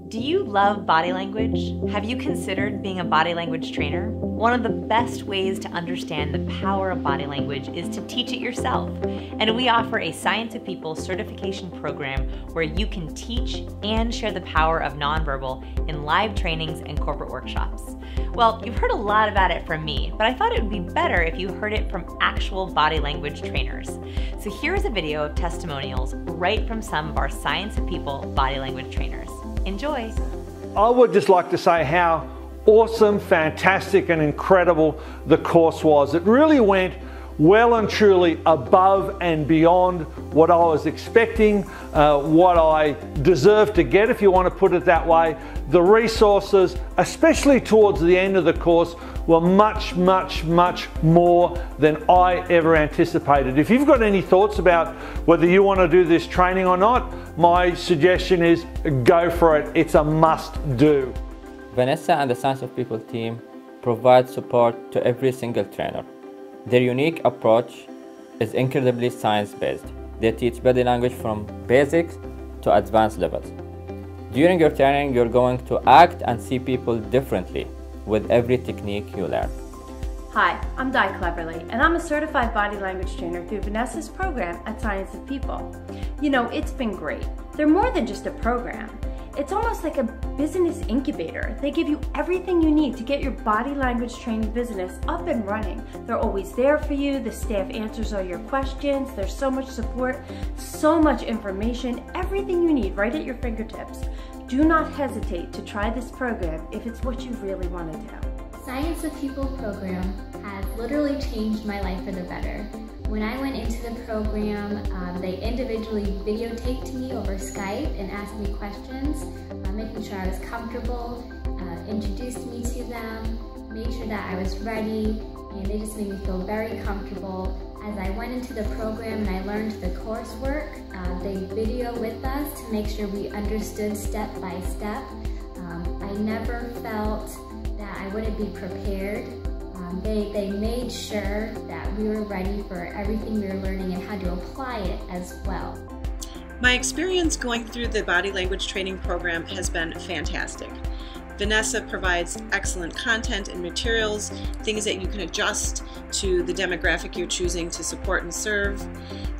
Do you love body language? Have you considered being a body language trainer? One of the best ways to understand the power of body language is to teach it yourself. And we offer a Science of People certification program where you can teach and share the power of nonverbal in live trainings and corporate workshops. Well, you've heard a lot about it from me, but I thought it would be better if you heard it from actual body language trainers. So here's a video of testimonials right from some of our Science of People body language trainers. Enjoy. I would just like to say how awesome, fantastic, and incredible the course was. It really went well and truly above and beyond what I was expecting, what I deserved to get, if you want to put it that way. The resources, especially towards the end of the course, were much, much, much more than I ever anticipated. If you've got any thoughts about whether you want to do this training or not, my suggestion is go for it. It's a must do. Vanessa and the Science of People team provide support to every single trainer. Their unique approach is incredibly science-based. They teach body language from basics to advanced levels. During your training, you're going to act and see people differently with every technique you learn. Hi, I'm Di Cleverly, and I'm a certified body language trainer through Vanessa's program at Science of People. You know, it's been great. They're more than just a program. It's almost like a business incubator. They give you everything you need to get your body language training business up and running. They're always there for you. The staff answers all your questions. There's so much support, so much information, everything you need right at your fingertips. Do not hesitate to try this program if it's what you really want to do. Science of People program has literally changed my life for the better. When I went into the program, they individually videotaped me over Skype and asked me questions, making sure I was comfortable, introduced me to them, made sure that I was ready, and they just made me feel very comfortable. As I went into the program and I learned the coursework, they video with us to make sure we understood step by step. I never felt that I wouldn't be prepared. They made sure that we were ready for everything we were learning and how to apply it as well. My experience going through the body language training program has been fantastic. Vanessa provides excellent content and materials, things that you can adjust to the demographic you're choosing to support and serve.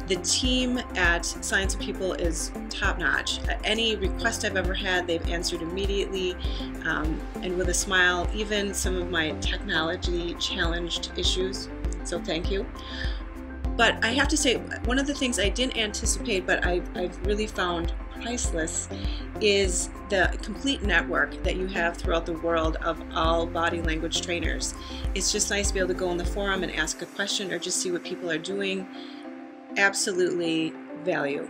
The team at Science of People is top-notch. Any request I've ever had, they've answered immediately and with a smile, even some of my technology-challenged issues, so thank you. But I have to say, one of the things I didn't anticipate, but I've really found priceless, is the complete network that you have throughout the world of all body language trainers. It's just nice to be able to go in the forum and ask a question or just see what people are doing. Absolutely value.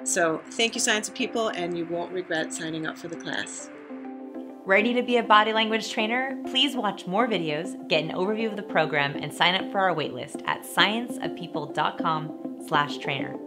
So thank you, Science of People, and you won't regret signing up for the class. Ready to be a body language trainer? Please watch more videos, get an overview of the program, and sign up for our waitlist at scienceofpeople.com/trainer.